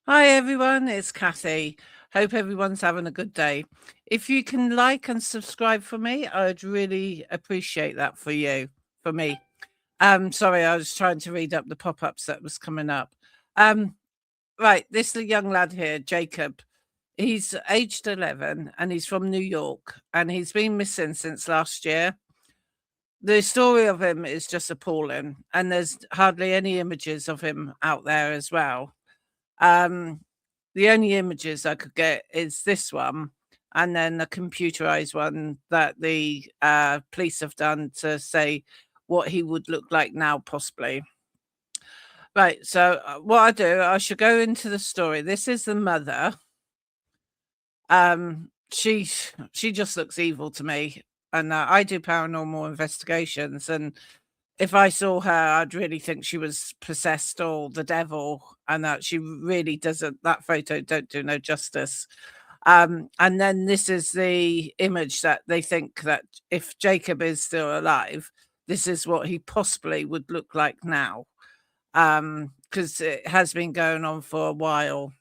Hi everyone, it's Kathy. Hope everyone's having a good day. If you can like and subscribe for me, I'd really appreciate that for me. Sorry, I was trying to read up the pop-ups that was coming up. Um, right, this young lad here, Jacob. He's aged 11 and he's from New York and he's been missing since last year. The story of him is just appalling, and there's hardly any images of him out there as well. Um, the only images I could get is this one, and then a computerized one that the police have done to say what he would look like now, possibly. Right. So, what I do, I should go into the story. This is the mother. She just looks evil to me, and I do paranormal investigations, and if I saw her, I'd really think she was possessed or the devil, and that she really doesn't. That photo don't do no justice. And then this is the image that they think that if Jacob is still alive, this is what he possibly would look like now. Because it has been going on for a while.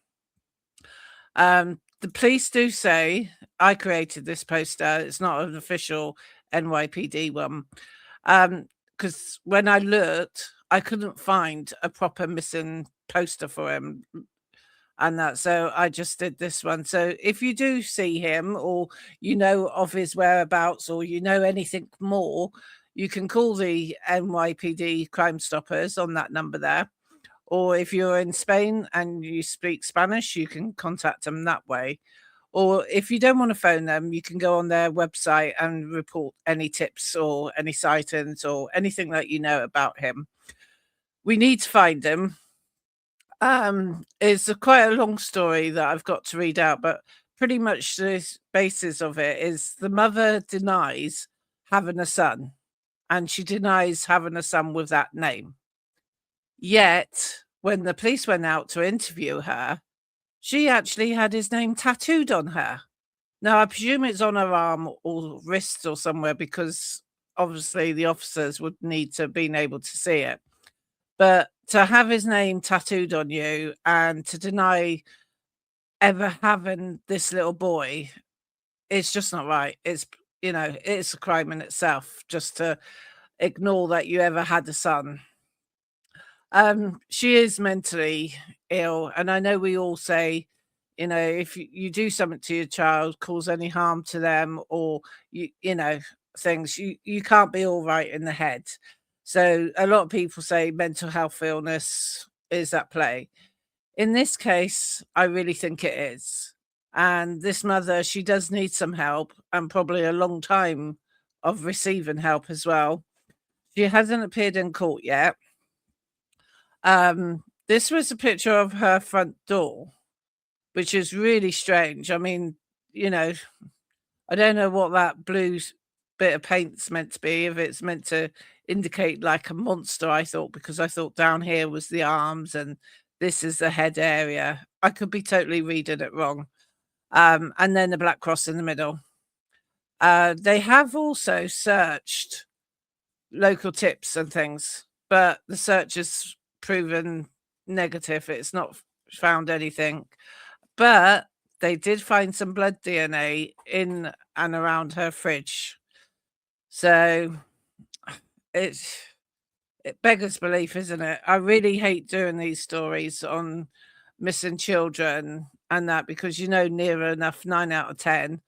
The police do say I created this poster. It's not an official NYPD one. Because when I looked, I couldn't find a proper missing poster for him, and that so I just did this one. So if you do see him or you know of his whereabouts or you know anything more, you can call the NYPD Crime Stoppers on that number there. Or if you're in Spain and you speak Spanish, you can contact them that way. Or if you don't want to phone them, you can go on their website and report any tips or any sightings or anything that you know about him. We need to find him. It's quite a long story that I've got to read out, but pretty much the basis of it is the mother denies having a son, and she denies having a son with that name. Yet, when the police went out to interview her, she actually had his name tattooed on her. Now, I presume it's on her arm or wrist or somewhere because obviously the officers would need to have been able to see it. But to have his name tattooed on you and to deny ever having this little boy, it's just not right. It's a crime in itself just to ignore that you ever had a son. She is mentally ill, and I know we all say, if you do something to your child, cause any harm to them, or things, you can't be all right in the head. So a lot of people say mental health illness is at play. In this case, I really think it is. And this mother, she does need some help and probably a long time of receiving help as well. She hasn't appeared in court yet. This was a picture of her front door, which is really strange. I mean, you know, I don't know what that blue bit of paint's meant to be, if it's meant to indicate like a monster, I thought, because I thought down here was the arms and this is the head area. I could be totally reading it wrong. And then the black cross in the middle. They have also searched local tips and things, but the search has proven negative. It's not found anything, but they did find some blood DNA in and around her fridge. So it beggars belief, isn't it? I really hate doing these stories on missing children and that because near enough 9 out of 10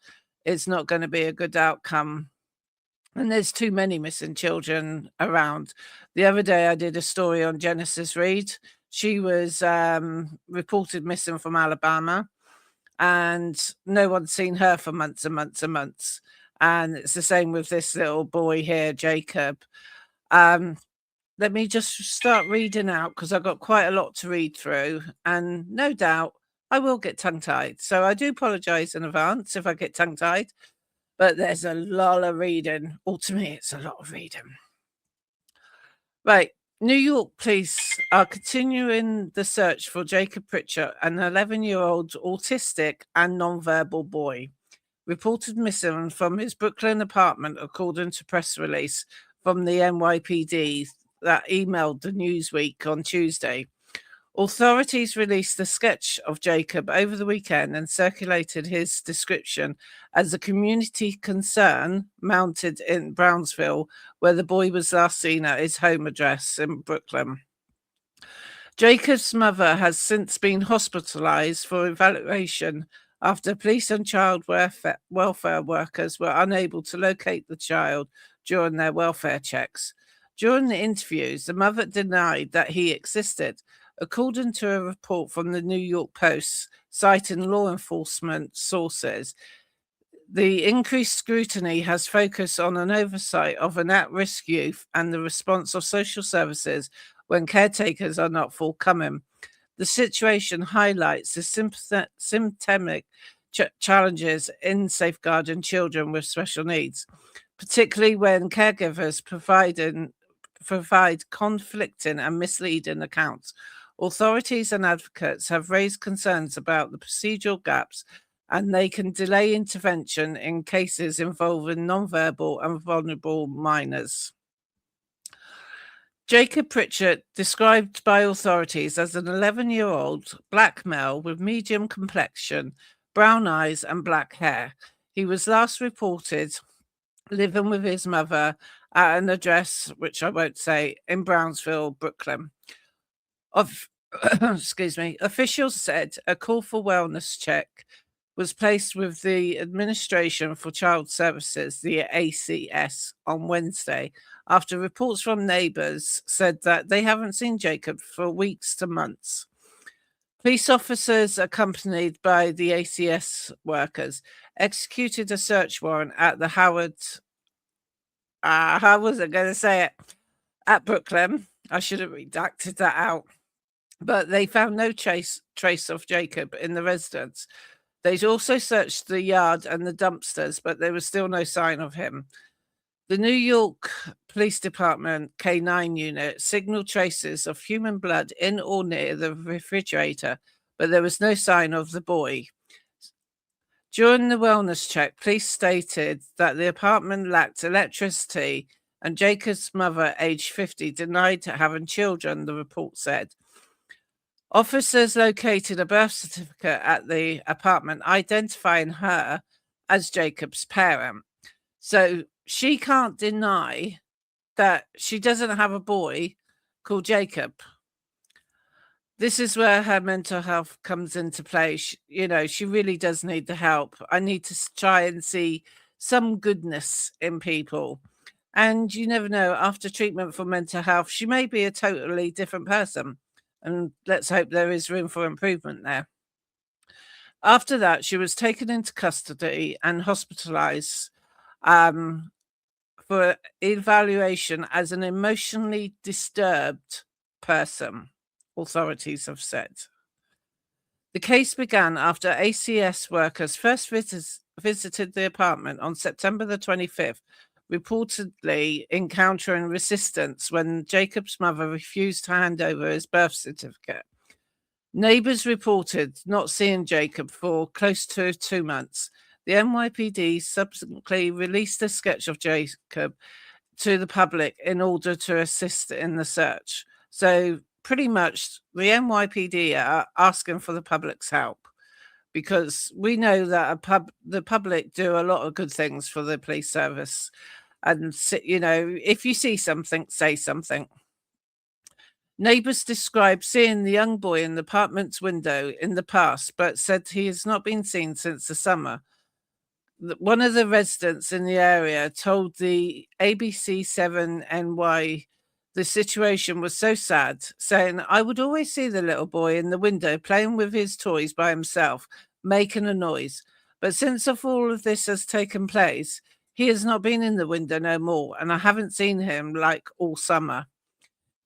it's not going to be a good outcome. And there's too many missing children around. The other day, I did a story on Genesis Reed. She was reported missing from Alabama, and no one's seen her for months and months and months. And it's the same with this little boy here, Jacob. Let me just start reading out because I've got quite a lot to read through, and no doubt I will get tongue tied. So I do apologize in advance if I get tongue tied. But there's a lot of reading. Or to me, it's a lot of reading. Right. New York police are continuing the search for Jacob Pritchett, an 11-year-old autistic and nonverbal boy, reported missing from his Brooklyn apartment, according to press release from the NYPD that emailed the Newsweek on Tuesday. Authorities released a sketch of Jacob over the weekend and circulated his description as a community concern mounted in Brownsville, where the boy was last seen at his home address in Brooklyn. Jacob's mother has since been hospitalized for evaluation after police and child welfare workers were unable to locate the child during their welfare checks. During the interviews, the mother denied that he existed, according to a report from the New York Post citing law enforcement sources. The increased scrutiny has focused on an oversight of an at-risk youth and the response of social services when caretakers are not forthcoming. The situation highlights the systemic challenges in safeguarding children with special needs, particularly when caregivers provide conflicting and misleading accounts. Authorities and advocates have raised concerns about the procedural gaps, and they can delay intervention in cases involving nonverbal and vulnerable minors. Jacob Pritchett, described by authorities as an 11-year-old black male with medium complexion, brown eyes, and black hair. He was last reported living with his mother at an address, which I won't say, in Brownsville, Brooklyn. Excuse me. Officials said a call for wellness check was placed with the Administration for Child Services, the ACS, on Wednesday, after reports from neighbours said that they haven't seen Jacob for weeks to months. Police officers, accompanied by the ACS workers, executed a search warrant at the how was I going to say it? At Brooklyn. I should have redacted that out. But they found no trace of Jacob in the residence. They'd also searched the yard and the dumpsters, but there was still no sign of him. The New York Police Department K9 unit signaled traces of human blood in or near the refrigerator, but there was no sign of the boy. During the wellness check, police stated that the apartment lacked electricity, and Jacob's mother, aged 50, denied having children, the report said. Officers located a birth certificate at the apartment identifying her as Jacob's parent. So she can't deny that she doesn't have a boy called Jacob. This is where her mental health comes into play. She really does need the help. I need to try and see some goodness in people. And you never know, after treatment for mental health, she may be a totally different person. And let's hope there is room for improvement there. After that, she was taken into custody and hospitalized for evaluation as an emotionally disturbed person, authorities have said. The case began after ACS workers first visited the apartment on September the 25th, reportedly encountering resistance when Jacob's mother refused to hand over his birth certificate. Neighbours reported not seeing Jacob for close to 2 months. The NYPD subsequently released a sketch of Jacob to the public in order to assist in the search. So pretty much the NYPD are asking for the public's help, because we know that the public do a lot of good things for the police service. And, if you see something, say something. Neighbours described seeing the young boy in the apartment's window in the past, but said he has not been seen since the summer. One of the residents in the area told the ABC7NY the situation was so sad, saying, "I would always see the little boy in the window playing with his toys by himself, making a noise. But since all of this has taken place, he has not been in the window no more, and I haven't seen him like all summer."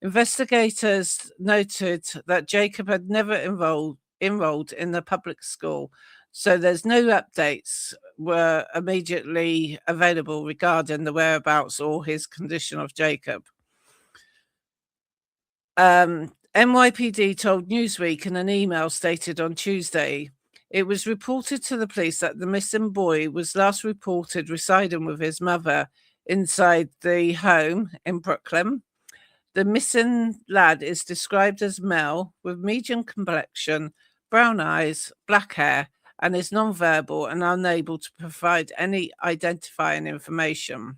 Investigators noted that Jacob had never enrolled in the public school, so there's no updates were immediately available regarding the whereabouts or his condition of Jacob. NYPD told Newsweek in an email stated on Tuesday, it was reported to the police that the missing boy was last reported residing with his mother inside the home in Brooklyn. The missing lad is described as male with medium complexion, brown eyes, black hair, and is non-verbal and unable to provide any identifying information.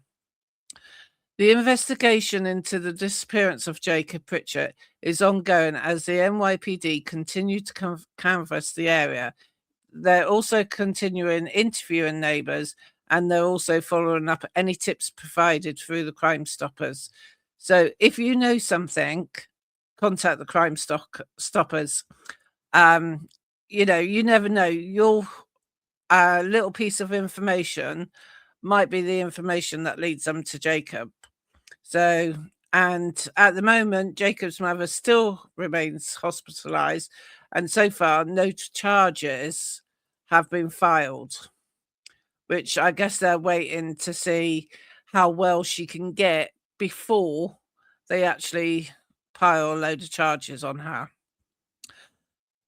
The investigation into the disappearance of Jacob Pritchett is ongoing as the NYPD continue to canvass the area. They're also continuing interviewing neighbours, and they're also following up any tips provided through the Crime Stoppers. So if you know something, contact the Stoppers. You know, you never know. Your little piece of information might be the information that leads them to Jacob. So, and at the moment, Jacob's mother still remains hospitalized, and so far, no charges have been filed, which I guess they're waiting to see how well she can get before they actually pile a load of charges on her.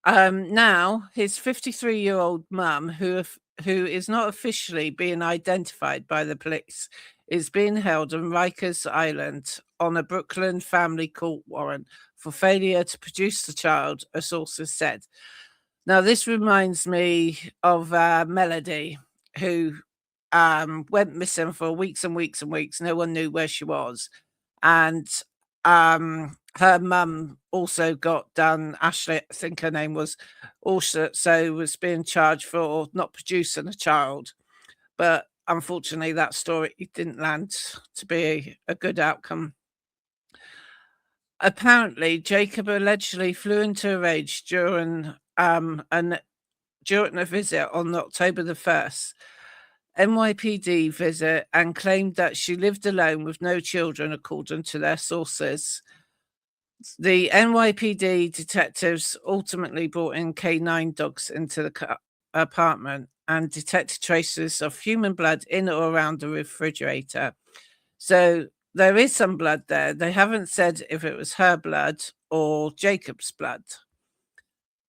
Now, his 53-year-old mum, who is not officially being identified by the police, is being held on Rikers Island on a Brooklyn family court warrant for failure to produce the child, a source has said. Now, this reminds me of Melody, who went missing for weeks and weeks and weeks. No one knew where she was. And her mum also got done. Ashley, I think her name was, also was being charged for not producing a child. But unfortunately, that story didn't land to be a good outcome. Apparently, Jacob allegedly flew into a rage during a visit on October the 1st. NYPD visit, and claimed that she lived alone with no children, according to their sources. The NYPD detectives ultimately brought in K9 dogs into the apartment and detected traces of human blood in or around the refrigerator. So there is some blood there. They haven't said if it was her blood or Jacob's blood.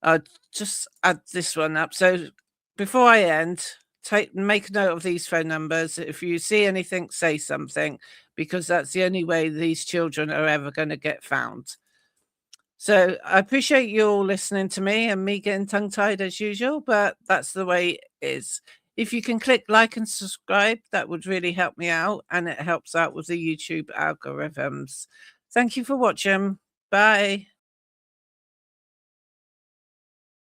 I'll just add this one up. So before I end, make a note of these phone numbers. If you see anything, say something, because that's the only way these children are ever going to get found. So I appreciate you all listening to me and me getting tongue-tied as usual, but that's the way it is. If you can click like and subscribe, that would really help me out, and it helps out with the YouTube algorithms. Thank you for watching. Bye.